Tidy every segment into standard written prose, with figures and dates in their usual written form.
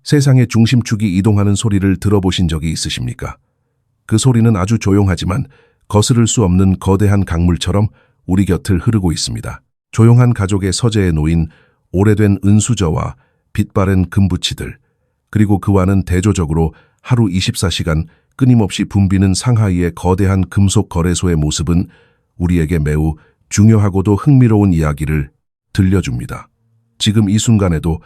세상의 중심축이 이동하는 소리를 들어보신 적이 있으십니까? 그 소리는 아주 조용하지만 거스를 수 없는 거대한 강물처럼 우리 곁을 흐르고 있습니다. 조용한 가족의 서재에 놓인 오래된 은수저와 빛바랜 금붙이들, 그리고 그와는 대조적으로 하루 24시간 끊임없이 붐비는 상하이의 거대한 금속 거래소의 모습은 우리에게 매우 중요하고도 흥미로운 이야기를 들려줍니다. 지금 이 순간에도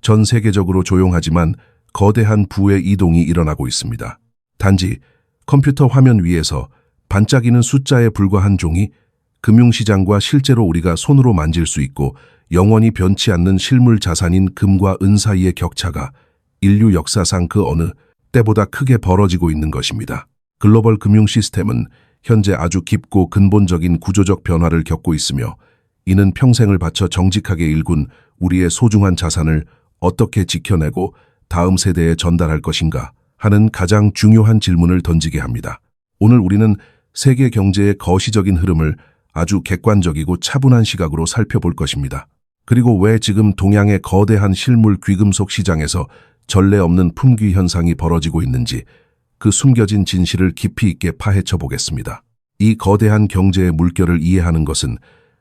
전 세계적으로 조용하지만 거대한 부의 이동이 일어나고 있습니다. 단지 컴퓨터 화면 위에서 반짝이는 숫자에 불과한 종이 금융시장과 실제로 우리가 손으로 만질 수 있고 영원히 변치 않는 실물 자산인 금과 은 사이의 격차가 인류 역사상 그 어느 때보다 크게 벌어지고 있는 것입니다. 글로벌 금융 시스템은 현재 아주 깊고 근본적인 구조적 변화를 겪고 있으며 이는 평생을 바쳐 정직하게 일군 우리의 소중한 자산을 어떻게 지켜내고 다음 세대에 전달할 것인가 하는 가장 중요한 질문을 던지게 합니다. 오늘 우리는 세계 경제의 거시적인 흐름을 아주 객관적이고 차분한 시각으로 살펴볼 것입니다. 그리고 왜 지금 동양의 거대한 실물 귀금속 시장에서 전례 없는 품귀 현상이 벌어지고 있는지 그 숨겨진 진실을 깊이 있게 파헤쳐 보겠습니다. 이 거대한 경제의 물결을 이해하는 것은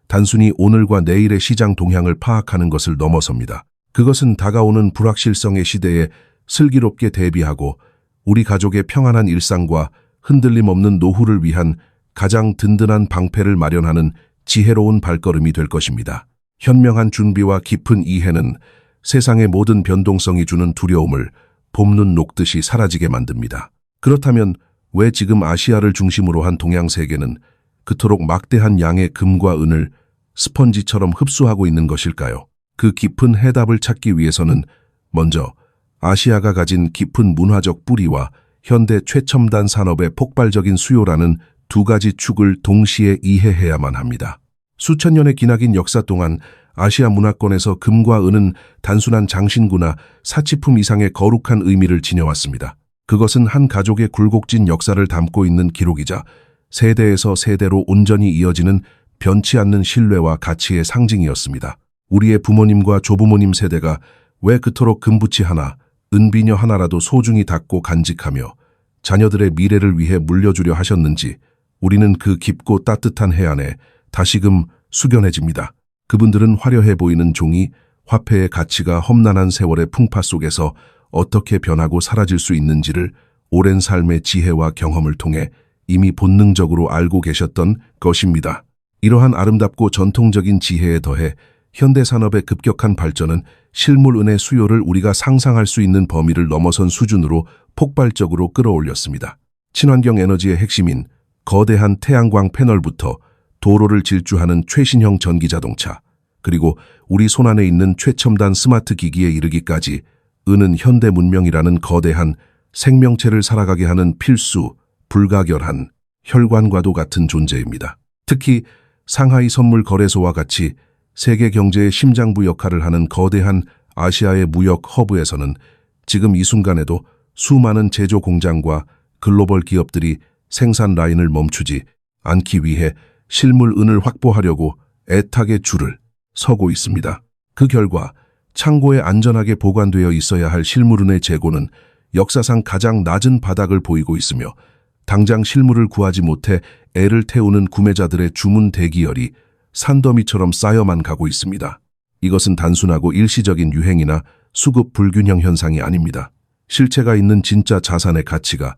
단순히 오늘과 내일의 시장 동향을 파악하는 것을 넘어섭니다. 그것은 다가오는 불확실성의 시대에 슬기롭게 대비하고 우리 가족의 평안한 일상과 흔들림 없는 노후를 위한 가장 든든한 방패를 마련하는 지혜로운 발걸음이 될 것입니다. 현명한 준비와 깊은 이해는 세상의 모든 변동성이 주는 두려움을 봄눈 녹듯이 사라지게 만듭니다. 그렇다면 왜 지금 아시아를 중심으로 한 동양 세계는 그토록 막대한 양의 금과 은을 스펀지처럼 흡수하고 있는 것일까요? 그 깊은 해답을 찾기 위해서는 먼저 아시아가 가진 깊은 문화적 뿌리와 현대 최첨단 산업의 폭발적인 수요라는 두 가지 축을 동시에 이해해야만 합니다. 수천 년의 기나긴 역사 동안 아시아 문화권에서 금과 은은 단순한 장신구나 사치품 이상의 거룩한 의미를 지녀왔습니다. 그것은 한 가족의 굴곡진 역사를 담고 있는 기록이자 세대에서 세대로 온전히 이어지는 변치 않는 신뢰와 가치의 상징이었습니다. 우리의 부모님과 조부모님 세대가 왜 그토록 금붙이 하나, 은비녀 하나라도 소중히 닫고 간직하며 자녀들의 미래를 위해 물려주려 하셨는지 우리는 그 깊고 따뜻한 해안에 다시금 숙연해집니다. 그분들은 화려해 보이는 종이 화폐의 가치가 험난한 세월의 풍파 속에서 어떻게 변하고 사라질 수 있는지를 오랜 삶의 지혜와 경험을 통해 이미 본능적으로 알고 계셨던 것입니다. 이러한 아름답고 전통적인 지혜에 더해 현대산업의 급격한 발전은 실물은의 수요를 우리가 상상할 수 있는 범위를 넘어선 수준으로 폭발적으로 끌어올렸습니다. 친환경 에너지의 핵심인 거대한 태양광 패널부터 도로를 질주하는 최신형 전기자동차, 그리고 우리 손안에 있는 최첨단 스마트 기기에 이르기까지 은은 현대 문명이라는 거대한 생명체를 살아가게 하는 필수, 불가결한 혈관과도 같은 존재입니다. 특히 상하이 선물 거래소와 같이 세계 경제의 심장부 역할을 하는 거대한 아시아의 무역 허브에서는 지금 이 순간에도 수많은 제조 공장과 글로벌 기업들이 생산 라인을 멈추지 않기 위해 실물 은을 확보하려고 애타게 줄을 서고 있습니다. 그 결과 창고에 안전하게 보관되어 있어야 할 실물은의 재고는 역사상 가장 낮은 바닥을 보이고 있으며 당장 실물을 구하지 못해 애를 태우는 구매자들의 주문 대기열이 산더미처럼 쌓여만 가고 있습니다. 이것은 단순하고 일시적인 유행이나 수급 불균형 현상이 아닙니다. 실체가 있는 진짜 자산의 가치가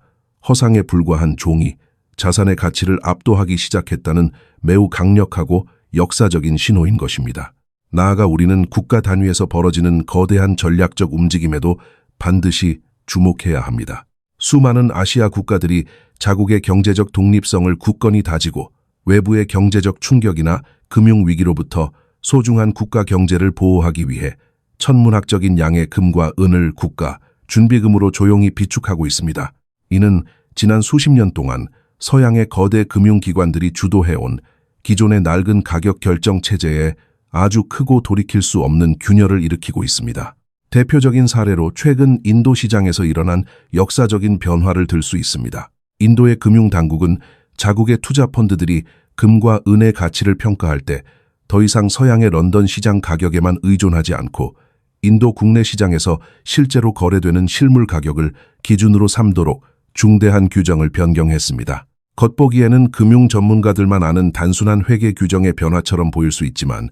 허상에 불과한 종이 자산의 가치를 압도하기 시작했다는 매우 강력하고 역사적인 신호인 것입니다. 나아가 우리는 국가 단위에서 벌어지는 거대한 전략적 움직임에도 반드시 주목해야 합니다. 수많은 아시아 국가들이 자국의 경제적 독립성을 굳건히 다지고 외부의 경제적 충격이나 금융위기로부터 소중한 국가 경제를 보호하기 위해 천문학적인 양의 금과 은을 국가 준비금으로 조용히 비축하고 있습니다. 이는 지난 수십 년 동안 서양의 거대 금융기관들이 주도해온 기존의 낡은 가격 결정 체제에 아주 크고 돌이킬 수 없는 균열을 일으키고 있습니다. 대표적인 사례로 최근 인도 시장에서 일어난 역사적인 변화를 들 수 있습니다. 인도의 금융당국은 자국의 투자펀드들이 금과 은의 가치를 평가할 때 더 이상 서양의 런던 시장 가격에만 의존하지 않고 인도 국내 시장에서 실제로 거래되는 실물 가격을 기준으로 삼도록 중대한 규정을 변경했습니다. 겉보기에는 금융 전문가들만 아는 단순한 회계 규정의 변화처럼 보일 수 있지만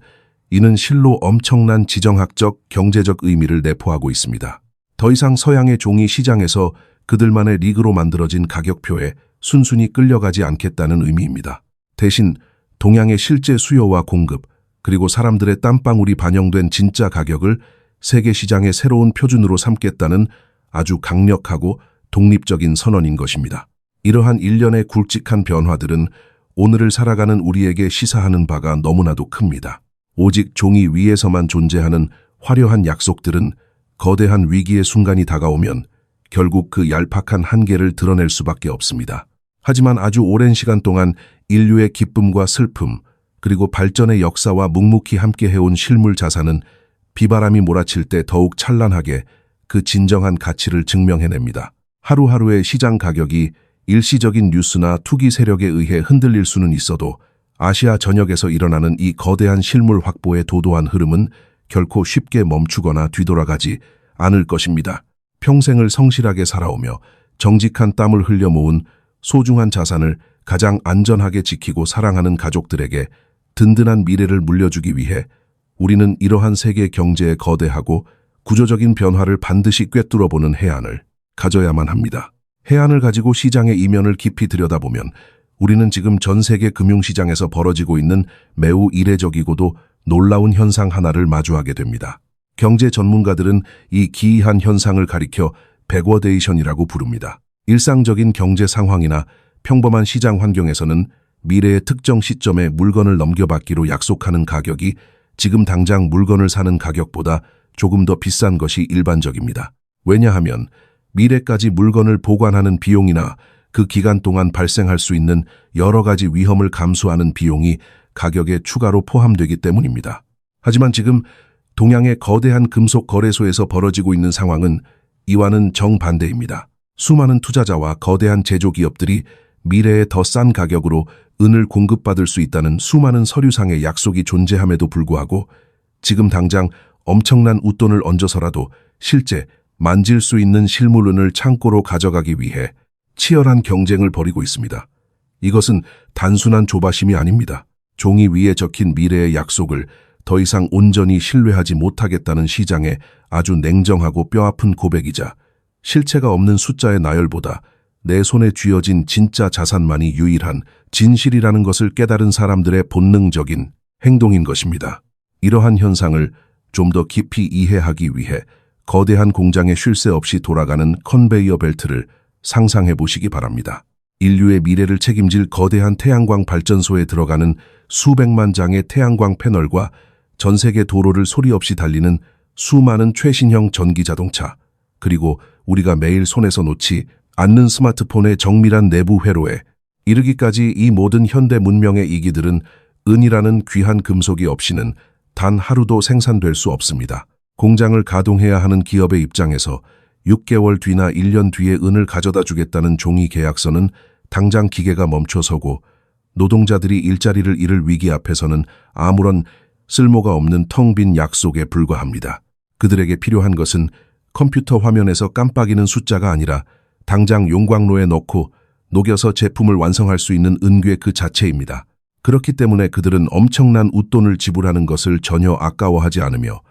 이는 실로 엄청난 지정학적, 경제적 의미를 내포하고 있습니다. 더 이상 서양의 종이 시장에서 그들만의 리그로 만들어진 가격표에 순순히 끌려가지 않겠다는 의미입니다. 대신 동양의 실제 수요와 공급, 그리고 사람들의 땀방울이 반영된 진짜 가격을 세계 시장의 새로운 표준으로 삼겠다는 아주 강력하고 독립적인 선언인 것입니다. 이러한 일련의 굵직한 변화들은 오늘을 살아가는 우리에게 시사하는 바가 너무나도 큽니다. 오직 종이 위에서만 존재하는 화려한 약속들은 거대한 위기의 순간이 다가오면 결국 그 얄팍한 한계를 드러낼 수밖에 없습니다. 하지만 아주 오랜 시간 동안 인류의 기쁨과 슬픔, 그리고 발전의 역사와 묵묵히 함께 해온 실물 자산은 비바람이 몰아칠 때 더욱 찬란하게 그 진정한 가치를 증명해냅니다. 하루하루의 시장 가격이 일시적인 뉴스나 투기 세력에 의해 흔들릴 수는 있어도 아시아 전역에서 일어나는 이 거대한 실물 확보의 도도한 흐름은 결코 쉽게 멈추거나 뒤돌아가지 않을 것입니다. 평생을 성실하게 살아오며 정직한 땀을 흘려 모은 소중한 자산을 가장 안전하게 지키고 사랑하는 가족들에게 든든한 미래를 물려주기 위해 우리는 이러한 세계 경제의 거대하고 구조적인 변화를 반드시 꿰뚫어보는 해안을 가져야만 합니다. 해안을 가지고 시장의 이면을 깊이 들여다보면 우리는 지금 전 세계 금융시장에서 벌어지고 있는 매우 이례적이고도 놀라운 현상 하나를 마주하게 됩니다. 경제 전문가들은 이 기이한 현상을 가리켜 백워데이션이라고 부릅니다. 일상적인 경제 상황이나 평범한 시장 환경에서는 미래의 특정 시점에 물건을 넘겨받기로 약속하는 가격이 지금 당장 물건을 사는 가격보다 조금 더 비싼 것이 일반적입니다. 왜냐하면 미래까지 물건을 보관하는 비용이나 그 기간 동안 발생할 수 있는 여러 가지 위험을 감수하는 비용이 가격에 추가로 포함되기 때문입니다. 하지만 지금 동양의 거대한 금속 거래소에서 벌어지고 있는 상황은 이와는 정반대입니다. 수많은 투자자와 거대한 제조기업들이 미래에 더 싼 가격으로 은을 공급받을 수 있다는 수많은 서류상의 약속이 존재함에도 불구하고 지금 당장 엄청난 웃돈을 얹어서라도 실제 만질 수 있는 실물은을 창고로 가져가기 위해 치열한 경쟁을 벌이고 있습니다. 이것은 단순한 조바심이 아닙니다. 종이 위에 적힌 미래의 약속을 더 이상 온전히 신뢰하지 못하겠다는 시장의 아주 냉정하고 뼈아픈 고백이자 실체가 없는 숫자의 나열보다 내 손에 쥐어진 진짜 자산만이 유일한 진실이라는 것을 깨달은 사람들의 본능적인 행동인 것입니다. 이러한 현상을 좀 더 깊이 이해하기 위해 거대한 공장에 쉴 새 없이 돌아가는 컨베이어 벨트를 상상해 보시기 바랍니다. 인류의 미래를 책임질 거대한 태양광 발전소에 들어가는 수백만 장의 태양광 패널과 전 세계 도로를 소리 없이 달리는 수많은 최신형 전기 자동차, 그리고 우리가 매일 손에서 놓지 않는 스마트폰의 정밀한 내부 회로에 이르기까지 이 모든 현대 문명의 이기들은 은이라는 귀한 금속이 없이는 단 하루도 생산될 수 없습니다. 공장을 가동해야 하는 기업의 입장에서 6개월 뒤나 1년 뒤에 은을 가져다 주겠다는 종이 계약서는 당장 기계가 멈춰서고 노동자들이 일자리를 잃을 위기 앞에서는 아무런 쓸모가 없는 텅 빈 약속에 불과합니다. 그들에게 필요한 것은 컴퓨터 화면에서 깜빡이는 숫자가 아니라 당장 용광로에 넣고 녹여서 제품을 완성할 수 있는 은괴 그 자체입니다. 그렇기 때문에 그들은 엄청난 웃돈을 지불하는 것을 전혀 아까워하지 않으며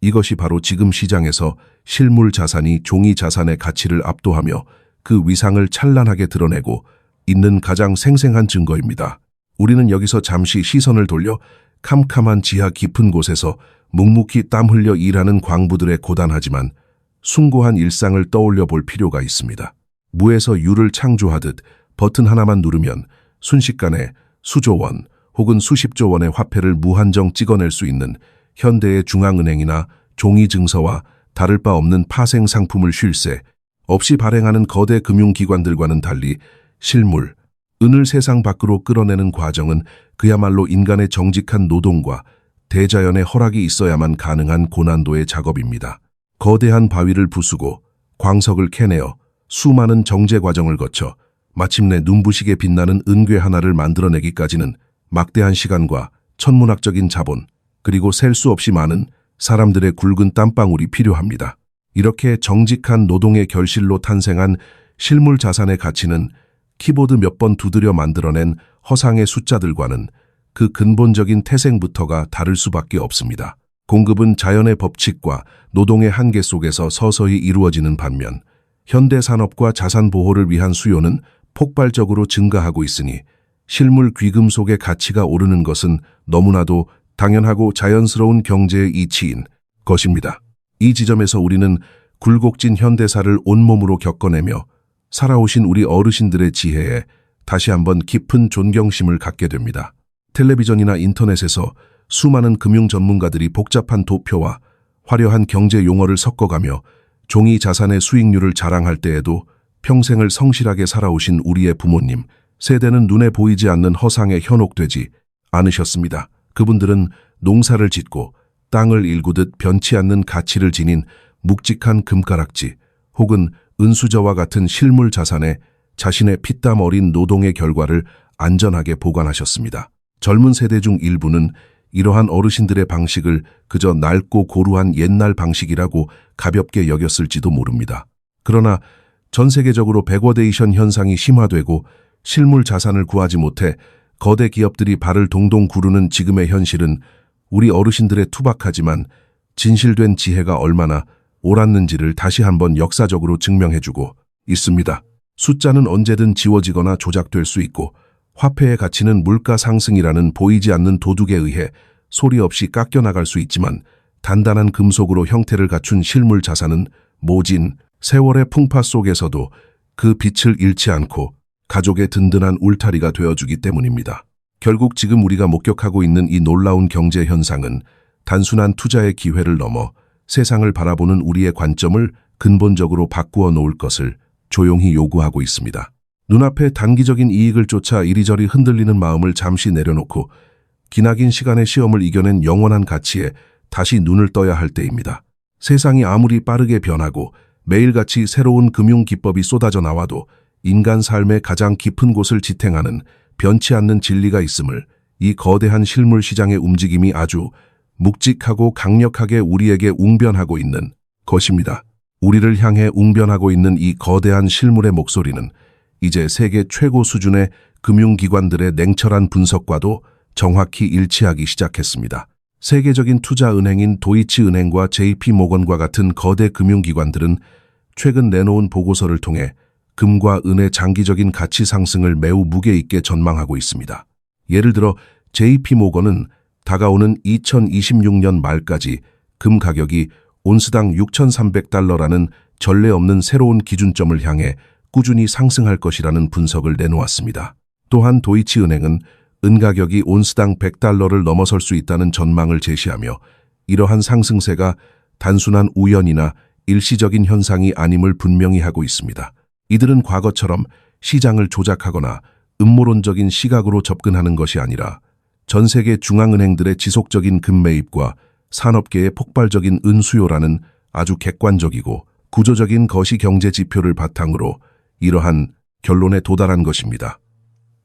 이것이 바로 지금 시장에서 실물 자산이 종이 자산의 가치를 압도하며 그 위상을 찬란하게 드러내고 있는 가장 생생한 증거입니다. 우리는 여기서 잠시 시선을 돌려 캄캄한 지하 깊은 곳에서 묵묵히 땀 흘려 일하는 광부들의 고단하지만 숭고한 일상을 떠올려 볼 필요가 있습니다. 무에서 유를 창조하듯 버튼 하나만 누르면 순식간에 수조 원 혹은 수십조 원의 화폐를 무한정 찍어낼 수 있는 현대의 중앙은행이나 종이증서와 다를 바 없는 파생 상품을 쉴 새 없이 발행하는 거대 금융기관들과는 달리 실물, 은을 세상 밖으로 끌어내는 과정은 그야말로 인간의 정직한 노동과 대자연의 허락이 있어야만 가능한 고난도의 작업입니다. 거대한 바위를 부수고 광석을 캐내어 수많은 정제 과정을 거쳐 마침내 눈부시게 빛나는 은괴 하나를 만들어내기까지는 막대한 시간과 천문학적인 자본, 그리고 셀 수 없이 많은 사람들의 굵은 땀방울이 필요합니다. 이렇게 정직한 노동의 결실로 탄생한 실물 자산의 가치는 키보드 몇 번 두드려 만들어낸 허상의 숫자들과는 그 근본적인 태생부터가 다를 수밖에 없습니다. 공급은 자연의 법칙과 노동의 한계 속에서 서서히 이루어지는 반면 현대 산업과 자산 보호를 위한 수요는 폭발적으로 증가하고 있으니 실물 귀금속의 가치가 오르는 것은 너무나도 당연하고 자연스러운 경제의 이치인 것입니다. 이 지점에서 우리는 굴곡진 현대사를 온몸으로 겪어내며 살아오신 우리 어르신들의 지혜에 다시 한번 깊은 존경심을 갖게 됩니다. 텔레비전이나 인터넷에서 수많은 금융 전문가들이 복잡한 도표와 화려한 경제 용어를 섞어가며 종이 자산의 수익률을 자랑할 때에도 평생을 성실하게 살아오신 우리의 부모님 세대는 눈에 보이지 않는 허상에 현혹되지 않으셨습니다. 그분들은 농사를 짓고 땅을 일구듯 변치 않는 가치를 지닌 묵직한 금가락지 혹은 은수저와 같은 실물 자산에 자신의 피땀 어린 노동의 결과를 안전하게 보관하셨습니다. 젊은 세대 중 일부는 이러한 어르신들의 방식을 그저 낡고 고루한 옛날 방식이라고 가볍게 여겼을지도 모릅니다. 그러나 전 세계적으로 백워데이션 현상이 심화되고 실물 자산을 구하지 못해 거대 기업들이 발을 동동 구르는 지금의 현실은 우리 어르신들의 투박하지만 진실된 지혜가 얼마나 옳았는지를 다시 한번 역사적으로 증명해주고 있습니다. 숫자는 언제든 지워지거나 조작될 수 있고 화폐의 가치는 물가 상승이라는 보이지 않는 도둑에 의해 소리 없이 깎여나갈 수 있지만 단단한 금속으로 형태를 갖춘 실물 자산은 모진 세월의 풍파 속에서도 그 빛을 잃지 않고 가족의 든든한 울타리가 되어주기 때문입니다. 결국 지금 우리가 목격하고 있는 이 놀라운 경제 현상은 단순한 투자의 기회를 넘어 세상을 바라보는 우리의 관점을 근본적으로 바꾸어 놓을 것을 조용히 요구하고 있습니다. 눈앞에 단기적인 이익을 쫓아 이리저리 흔들리는 마음을 잠시 내려놓고 기나긴 시간의 시험을 이겨낸 영원한 가치에 다시 눈을 떠야 할 때입니다. 세상이 아무리 빠르게 변하고 매일같이 새로운 금융기법이 쏟아져 나와도 인간 삶의 가장 깊은 곳을 지탱하는 변치 않는 진리가 있음을 이 거대한 실물 시장의 움직임이 아주 묵직하고 강력하게 우리에게 웅변하고 있는 것입니다. 우리를 향해 웅변하고 있는 이 거대한 실물의 목소리는 이제 세계 최고 수준의 금융기관들의 냉철한 분석과도 정확히 일치하기 시작했습니다. 세계적인 투자은행인 도이치은행과 JP모건과 같은 거대 금융기관들은 최근 내놓은 보고서를 통해 금과 은의 장기적인 가치 상승을 매우 무게 있게 전망하고 있습니다. 예를 들어 JP모건은 다가오는 2026년 말까지 금 가격이 온스당 $6,300라는 전례 없는 새로운 기준점을 향해 꾸준히 상승할 것이라는 분석을 내놓았습니다. 또한 도이치은행은 은 가격이 온스당 $100를 넘어설 수 있다는 전망을 제시하며 이러한 상승세가 단순한 우연이나 일시적인 현상이 아님을 분명히 하고 있습니다. 이들은 과거처럼 시장을 조작하거나 음모론적인 시각으로 접근하는 것이 아니라 전 세계 중앙은행들의 지속적인 금매입과 산업계의 폭발적인 은수요라는 아주 객관적이고 구조적인 거시경제 지표를 바탕으로 이러한 결론에 도달한 것입니다.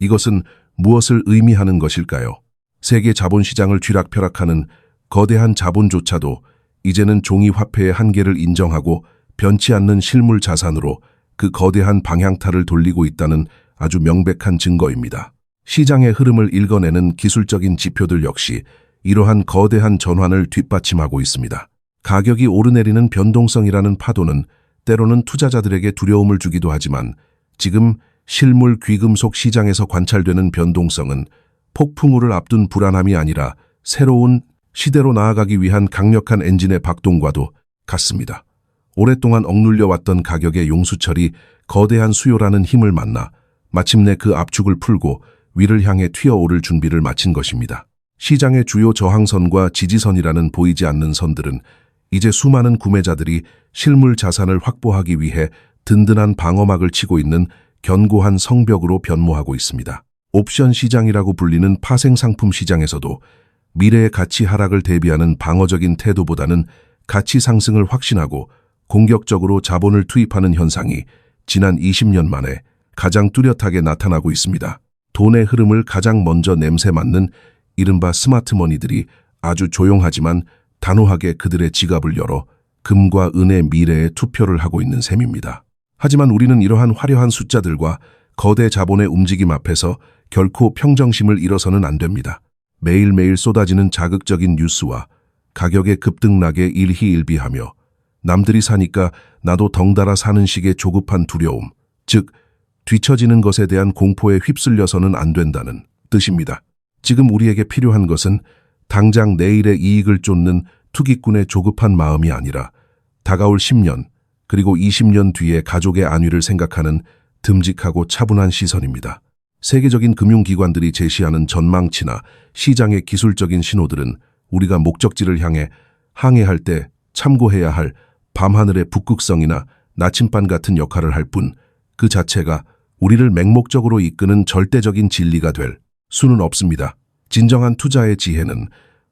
이것은 무엇을 의미하는 것일까요? 세계 자본시장을 쥐락펴락하는 거대한 자본조차도 이제는 종이 화폐의 한계를 인정하고 변치 않는 실물 자산으로 그 거대한 방향타를 돌리고 있다는 아주 명백한 증거입니다. 시장의 흐름을 읽어내는 기술적인 지표들 역시 이러한 거대한 전환을 뒷받침하고 있습니다. 가격이 오르내리는 변동성이라는 파도는 때로는 투자자들에게 두려움을 주기도 하지만 지금 실물 귀금속 시장에서 관찰되는 변동성은 폭풍우를 앞둔 불안함이 아니라 새로운 시대로 나아가기 위한 강력한 엔진의 박동과도 같습니다. 오랫동안 억눌려 왔던 가격의 용수철이 거대한 수요라는 힘을 만나 마침내 그 압축을 풀고 위를 향해 튀어오를 준비를 마친 것입니다. 시장의 주요 저항선과 지지선이라는 보이지 않는 선들은 이제 수많은 구매자들이 실물 자산을 확보하기 위해 든든한 방어막을 치고 있는 견고한 성벽으로 변모하고 있습니다. 옵션 시장이라고 불리는 파생상품 시장에서도 미래의 가치 하락을 대비하는 방어적인 태도보다는 가치 상승을 확신하고 공격적으로 자본을 투입하는 현상이 지난 20년 만에 가장 뚜렷하게 나타나고 있습니다. 돈의 흐름을 가장 먼저 냄새 맡는 이른바 스마트머니들이 아주 조용하지만 단호하게 그들의 지갑을 열어 금과 은의 미래에 투표를 하고 있는 셈입니다. 하지만 우리는 이러한 화려한 숫자들과 거대 자본의 움직임 앞에서 결코 평정심을 잃어서는 안 됩니다. 매일매일 쏟아지는 자극적인 뉴스와 가격의 급등락에 일희일비하며 남들이 사니까 나도 덩달아 사는 식의 조급한 두려움, 즉 뒤처지는 것에 대한 공포에 휩쓸려서는 안 된다는 뜻입니다. 지금 우리에게 필요한 것은 당장 내일의 이익을 쫓는 투기꾼의 조급한 마음이 아니라 다가올 10년 그리고 20년 뒤의 가족의 안위를 생각하는 듬직하고 차분한 시선입니다. 세계적인 금융기관들이 제시하는 전망치나 시장의 기술적인 신호들은 우리가 목적지를 향해 항해할 때 참고해야 할 밤하늘의 북극성이나 나침반 같은 역할을 할 뿐 그 자체가 우리를 맹목적으로 이끄는 절대적인 진리가 될 수는 없습니다. 진정한 투자의 지혜는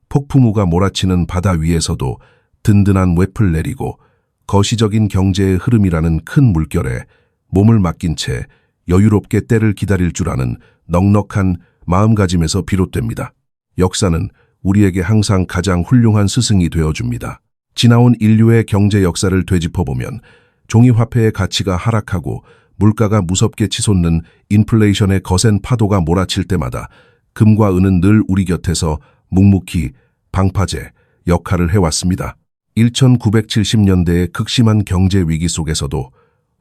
폭풍우가 몰아치는 바다 위에서도 든든한 웹을 내리고 거시적인 경제의 흐름이라는 큰 물결에 몸을 맡긴 채 여유롭게 때를 기다릴 줄 아는 넉넉한 마음가짐에서 비롯됩니다. 역사는 우리에게 항상 가장 훌륭한 스승이 되어줍니다. 지나온 인류의 경제 역사를 되짚어보면 종이화폐의 가치가 하락하고 물가가 무섭게 치솟는 인플레이션의 거센 파도가 몰아칠 때마다 금과 은은 늘 우리 곁에서 묵묵히 방파제 역할을 해왔습니다. 1970년대의 극심한 경제 위기 속에서도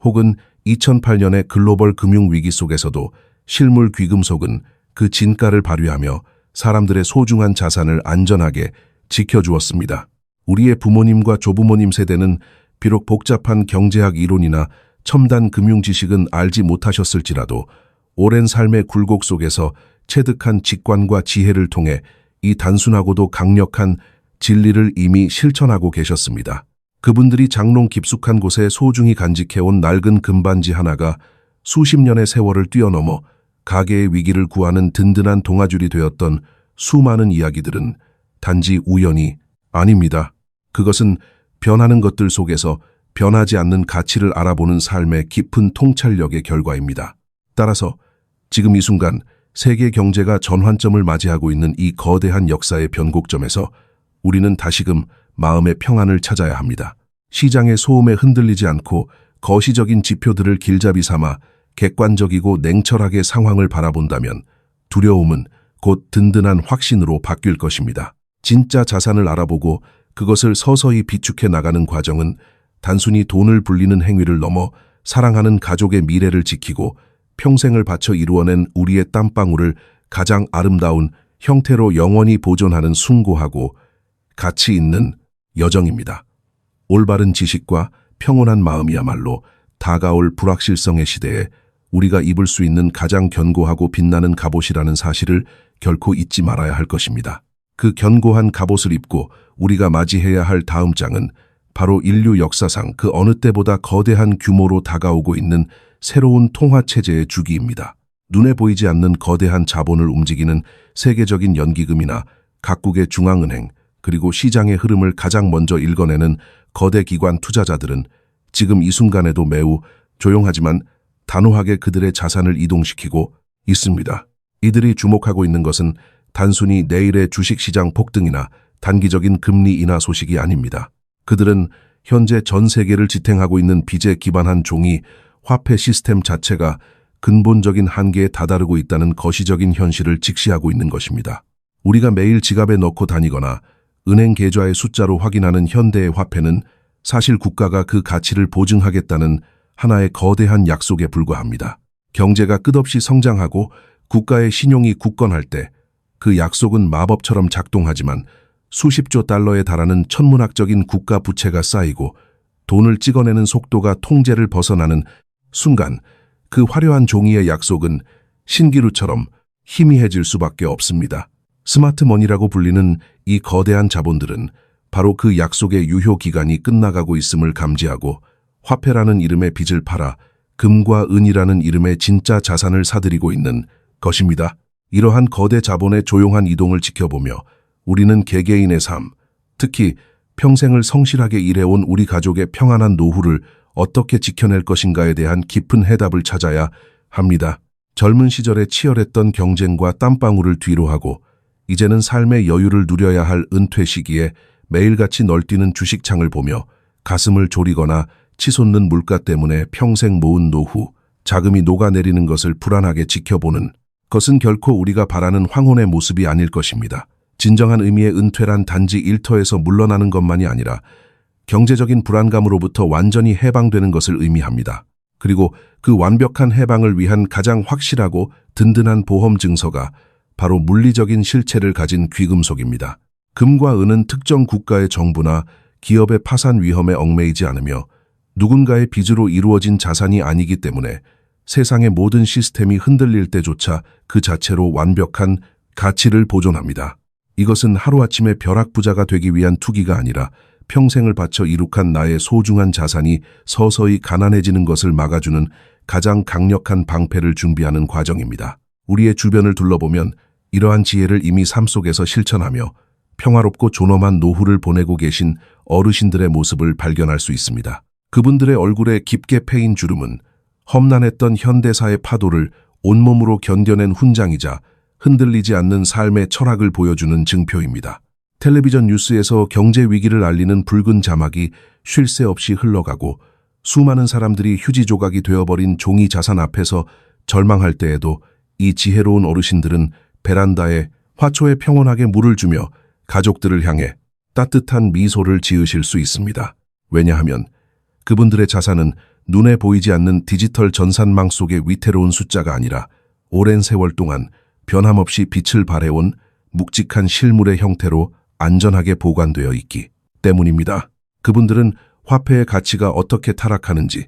혹은 2008년의 글로벌 금융 위기 속에서도 실물 귀금속은 그 진가를 발휘하며 사람들의 소중한 자산을 안전하게 지켜주었습니다. 우리의 부모님과 조부모님 세대는 비록 복잡한 경제학 이론이나 첨단 금융 지식은 알지 못하셨을지라도 오랜 삶의 굴곡 속에서 체득한 직관과 지혜를 통해 이 단순하고도 강력한 진리를 이미 실천하고 계셨습니다. 그분들이 장롱 깊숙한 곳에 소중히 간직해온 낡은 금반지 하나가 수십 년의 세월을 뛰어넘어 가계의 위기를 구하는 든든한 동아줄이 되었던 수많은 이야기들은 단지 우연이 아닙니다. 그것은 변하는 것들 속에서 변하지 않는 가치를 알아보는 삶의 깊은 통찰력의 결과입니다. 따라서 지금 이 순간 세계 경제가 전환점을 맞이하고 있는 이 거대한 역사의 변곡점에서 우리는 다시금 마음의 평안을 찾아야 합니다. 시장의 소음에 흔들리지 않고 거시적인 지표들을 길잡이 삼아 객관적이고 냉철하게 상황을 바라본다면 두려움은 곧 든든한 확신으로 바뀔 것입니다. 진짜 자산을 알아보고 그것을 서서히 비축해 나가는 과정은 단순히 돈을 불리는 행위를 넘어 사랑하는 가족의 미래를 지키고 평생을 바쳐 이루어낸 우리의 땀방울을 가장 아름다운 형태로 영원히 보존하는 숭고하고 가치 있는 여정입니다. 올바른 지식과 평온한 마음이야말로 다가올 불확실성의 시대에 우리가 입을 수 있는 가장 견고하고 빛나는 갑옷이라는 사실을 결코 잊지 말아야 할 것입니다. 그 견고한 갑옷을 입고 우리가 맞이해야 할 다음 장은 바로 인류 역사상 그 어느 때보다 거대한 규모로 다가오고 있는 새로운 통화체제의 주기입니다. 눈에 보이지 않는 거대한 자본을 움직이는 세계적인 연기금이나 각국의 중앙은행 그리고 시장의 흐름을 가장 먼저 읽어내는 거대 기관 투자자들은 지금 이 순간에도 매우 조용하지만 단호하게 그들의 자산을 이동시키고 있습니다. 이들이 주목하고 있는 것은 단순히 내일의 주식시장 폭등이나 단기적인 금리 인하 소식이 아닙니다. 그들은 현재 전 세계를 지탱하고 있는 빚에 기반한 종이 화폐 시스템 자체가 근본적인 한계에 다다르고 있다는 거시적인 현실을 직시하고 있는 것입니다. 우리가 매일 지갑에 넣고 다니거나 은행 계좌의 숫자로 확인하는 현대의 화폐는 사실 국가가 그 가치를 보증하겠다는 하나의 거대한 약속에 불과합니다. 경제가 끝없이 성장하고 국가의 신용이 굳건할 때 그 약속은 마법처럼 작동하지만 수십조 달러에 달하는 천문학적인 국가 부채가 쌓이고 돈을 찍어내는 속도가 통제를 벗어나는 순간 그 화려한 종이의 약속은 신기루처럼 희미해질 수밖에 없습니다. 스마트머니라고 불리는 이 거대한 자본들은 바로 그 약속의 유효 기간이 끝나가고 있음을 감지하고 화폐라는 이름의 빚을 팔아 금과 은이라는 이름의 진짜 자산을 사들이고 있는 것입니다. 이러한 거대 자본의 조용한 이동을 지켜보며 우리는 개개인의 삶, 특히 평생을 성실하게 일해온 우리 가족의 평안한 노후를 어떻게 지켜낼 것인가에 대한 깊은 해답을 찾아야 합니다. 젊은 시절에 치열했던 경쟁과 땀방울을 뒤로하고 이제는 삶의 여유를 누려야 할 은퇴 시기에 매일같이 널뛰는 주식창을 보며 가슴을 졸이거나 치솟는 물가 때문에 평생 모은 노후, 자금이 녹아내리는 것을 불안하게 지켜보는 것은 결코 우리가 바라는 황혼의 모습이 아닐 것입니다. 진정한 의미의 은퇴란 단지 일터에서 물러나는 것만이 아니라 경제적인 불안감으로부터 완전히 해방되는 것을 의미합니다. 그리고 그 완벽한 해방을 위한 가장 확실하고 든든한 보험 증서가 바로 물리적인 실체를 가진 귀금속입니다. 금과 은은 특정 국가의 정부나 기업의 파산 위험에 얽매이지 않으며 누군가의 빚으로 이루어진 자산이 아니기 때문에 세상의 모든 시스템이 흔들릴 때조차 그 자체로 완벽한 가치를 보존합니다. 이것은 하루아침에 벼락부자가 되기 위한 투기가 아니라 평생을 바쳐 이룩한 나의 소중한 자산이 서서히 가난해지는 것을 막아주는 가장 강력한 방패를 준비하는 과정입니다. 우리의 주변을 둘러보면 이러한 지혜를 이미 삶 속에서 실천하며 평화롭고 존엄한 노후를 보내고 계신 어르신들의 모습을 발견할 수 있습니다. 그분들의 얼굴에 깊게 패인 주름은 험난했던 현대사의 파도를 온몸으로 견뎌낸 훈장이자 흔들리지 않는 삶의 철학을 보여주는 증표입니다. 텔레비전 뉴스에서 경제 위기를 알리는 붉은 자막이 쉴 새 없이 흘러가고 수많은 사람들이 휴지 조각이 되어버린 종이 자산 앞에서 절망할 때에도 이 지혜로운 어르신들은 베란다에 화초에 평온하게 물을 주며 가족들을 향해 따뜻한 미소를 지으실 수 있습니다. 왜냐하면 그분들의 자산은 눈에 보이지 않는 디지털 전산망 속의 위태로운 숫자가 아니라 오랜 세월 동안 변함없이 빛을 발해온 묵직한 실물의 형태로 안전하게 보관되어 있기 때문입니다. 그분들은 화폐의 가치가 어떻게 타락하는지,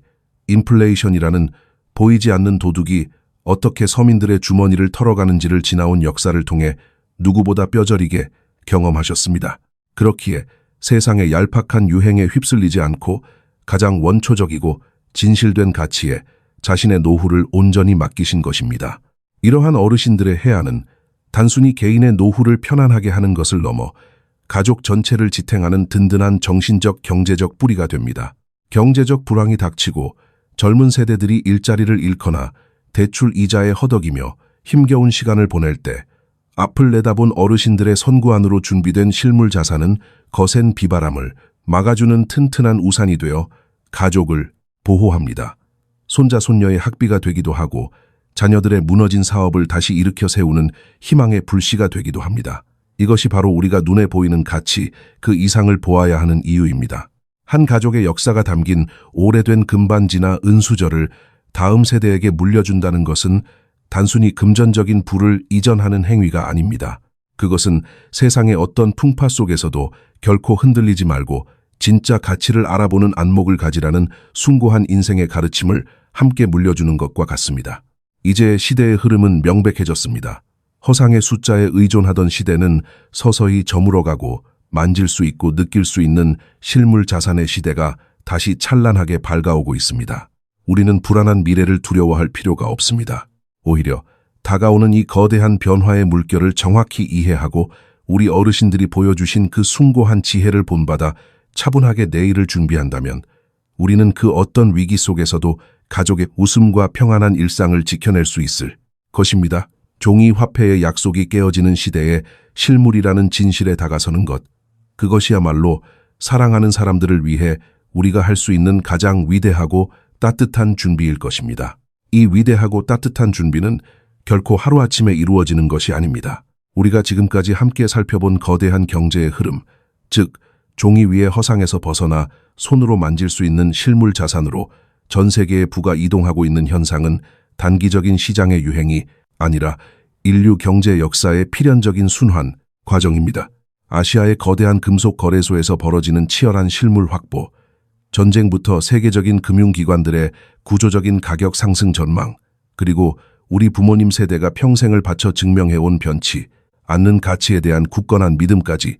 인플레이션이라는 보이지 않는 도둑이 어떻게 서민들의 주머니를 털어가는지를 지나온 역사를 통해 누구보다 뼈저리게 경험하셨습니다. 그렇기에 세상의 얄팍한 유행에 휩쓸리지 않고 가장 원초적이고 진실된 가치에 자신의 노후를 온전히 맡기신 것입니다. 이러한 어르신들의 해안은 단순히 개인의 노후를 편안하게 하는 것을 넘어 가족 전체를 지탱하는 든든한 정신적 경제적 뿌리가 됩니다. 경제적 불황이 닥치고 젊은 세대들이 일자리를 잃거나 대출 이자에 허덕이며 힘겨운 시간을 보낼 때 앞을 내다본 어르신들의 선구 안으로 준비된 실물 자산은 거센 비바람을 막아주는 튼튼한 우산이 되어 가족을 보호합니다. 손자 손녀의 학비가 되기도 하고 자녀들의 무너진 사업을 다시 일으켜 세우는 희망의 불씨가 되기도 합니다. 이것이 바로 우리가 눈에 보이는 가치, 그 이상을 보아야 하는 이유입니다. 한 가족의 역사가 담긴 오래된 금반지나 은수저를 다음 세대에게 물려준다는 것은 단순히 금전적인 부를 이전하는 행위가 아닙니다. 그것은 세상의 어떤 풍파 속에서도 결코 흔들리지 말고 진짜 가치를 알아보는 안목을 가지라는 숭고한 인생의 가르침을 함께 물려주는 것과 같습니다. 이제 시대의 흐름은 명백해졌습니다. 허상의 숫자에 의존하던 시대는 서서히 저물어가고 만질 수 있고 느낄 수 있는 실물 자산의 시대가 다시 찬란하게 밝아오고 있습니다. 우리는 불안한 미래를 두려워할 필요가 없습니다. 오히려 다가오는 이 거대한 변화의 물결을 정확히 이해하고 우리 어르신들이 보여주신 그 숭고한 지혜를 본받아 차분하게 내일을 준비한다면 우리는 그 어떤 위기 속에서도 가족의 웃음과 평안한 일상을 지켜낼 수 있을 것입니다. 종이 화폐의 약속이 깨어지는 시대에 실물이라는 진실에 다가서는 것, 그것이야말로 사랑하는 사람들을 위해 우리가 할 수 있는 가장 위대하고 따뜻한 준비일 것입니다. 이 위대하고 따뜻한 준비는 결코 하루아침에 이루어지는 것이 아닙니다. 우리가 지금까지 함께 살펴본 거대한 경제의 흐름, 즉 종이 위의 허상에서 벗어나 손으로 만질 수 있는 실물 자산으로 전 세계의 부가 이동하고 있는 현상은 단기적인 시장의 유행이 아니라 인류 경제 역사의 필연적인 순환 과정입니다. 아시아의 거대한 금속 거래소에서 벌어지는 치열한 실물 확보, 전쟁부터 세계적인 금융기관들의 구조적인 가격 상승 전망, 그리고 우리 부모님 세대가 평생을 바쳐 증명해온 변치 않는 가치에 대한 굳건한 믿음까지,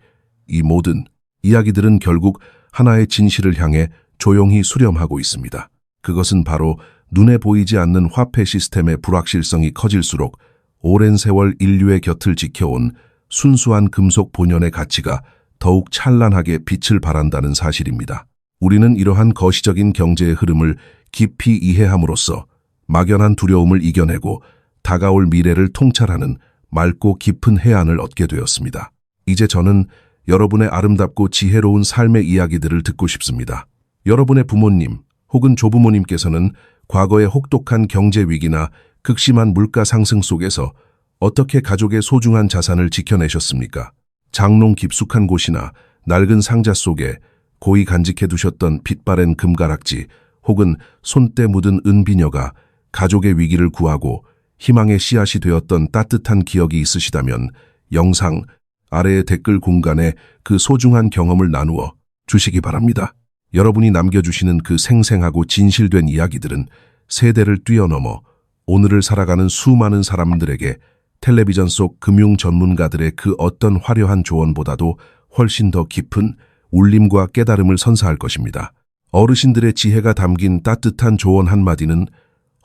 이 모든 이야기들은 결국 하나의 진실을 향해 조용히 수렴하고 있습니다. 그것은 바로 눈에 보이지 않는 화폐 시스템의 불확실성이 커질수록 오랜 세월 인류의 곁을 지켜온 순수한 금속 본연의 가치가 더욱 찬란하게 빛을 발한다는 사실입니다. 우리는 이러한 거시적인 경제의 흐름을 깊이 이해함으로써 막연한 두려움을 이겨내고 다가올 미래를 통찰하는 맑고 깊은 해안을 얻게 되었습니다. 이제 저는 여러분의 아름답고 지혜로운 삶의 이야기들을 듣고 싶습니다. 여러분의 부모님 혹은 조부모님께서는 과거의 혹독한 경제 위기나 극심한 물가 상승 속에서 어떻게 가족의 소중한 자산을 지켜내셨습니까? 장롱 깊숙한 곳이나 낡은 상자 속에 고이 간직해 두셨던 빛바랜 금가락지 혹은 손때 묻은 은비녀가 가족의 위기를 구하고 희망의 씨앗이 되었던 따뜻한 기억이 있으시다면 영상 아래의 댓글 공간에 그 소중한 경험을 나누어 주시기 바랍니다. 여러분이 남겨주시는 그 생생하고 진실된 이야기들은 세대를 뛰어넘어 오늘을 살아가는 수많은 사람들에게 텔레비전 속 금융 전문가들의 그 어떤 화려한 조언보다도 훨씬 더 깊은 울림과 깨달음을 선사할 것입니다. 어르신들의 지혜가 담긴 따뜻한 조언 한마디는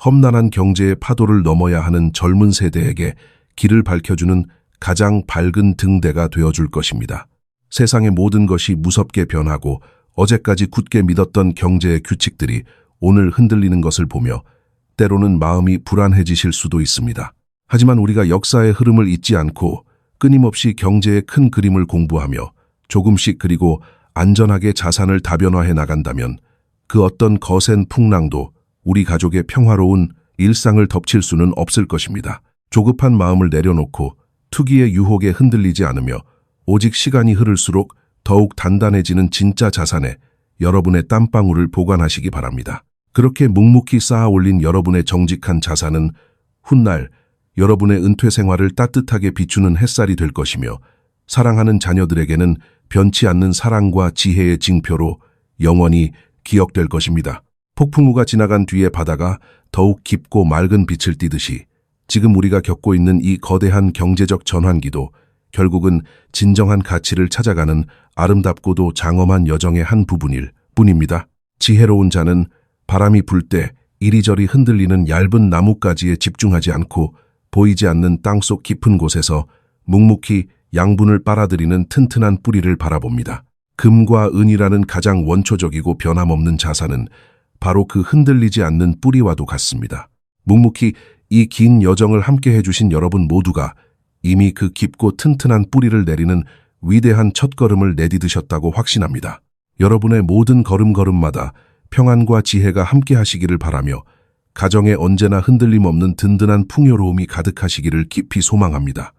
험난한 경제의 파도를 넘어야 하는 젊은 세대에게 길을 밝혀주는 가장 밝은 등대가 되어줄 것입니다. 세상의 모든 것이 무섭게 변하고 어제까지 굳게 믿었던 경제의 규칙들이 오늘 흔들리는 것을 보며 때로는 마음이 불안해지실 수도 있습니다. 하지만 우리가 역사의 흐름을 잊지 않고 끊임없이 경제의 큰 그림을 공부하며 조금씩 그리고 안전하게 자산을 다변화해 나간다면 그 어떤 거센 풍랑도 우리 가족의 평화로운 일상을 덮칠 수는 없을 것입니다. 조급한 마음을 내려놓고 투기의 유혹에 흔들리지 않으며 오직 시간이 흐를수록 더욱 단단해지는 진짜 자산에 여러분의 땀방울을 보관하시기 바랍니다. 그렇게 묵묵히 쌓아 올린 여러분의 정직한 자산은 훗날 여러분의 은퇴 생활을 따뜻하게 비추는 햇살이 될 것이며 사랑하는 자녀들에게는 변치 않는 사랑과 지혜의 징표로 영원히 기억될 것입니다. 폭풍우가 지나간 뒤에 바다가 더욱 깊고 맑은 빛을 띠듯이 지금 우리가 겪고 있는 이 거대한 경제적 전환기도 결국은 진정한 가치를 찾아가는 아름답고도 장엄한 여정의 한 부분일 뿐입니다. 지혜로운 자는 바람이 불 때 이리저리 흔들리는 얇은 나뭇가지에 집중하지 않고 보이지 않는 땅속 깊은 곳에서 묵묵히 양분을 빨아들이는 튼튼한 뿌리를 바라봅니다. 금과 은이라는 가장 원초적이고 변함없는 자산은 바로 그 흔들리지 않는 뿌리와도 같습니다. 묵묵히 이 긴 여정을 함께 해주신 여러분 모두가 이미 그 깊고 튼튼한 뿌리를 내리는 위대한 첫걸음을 내디드셨다고 확신합니다. 여러분의 모든 걸음걸음마다 평안과 지혜가 함께 하시기를 바라며 가정에 언제나 흔들림 없는 든든한 풍요로움이 가득하시기를 깊이 소망합니다.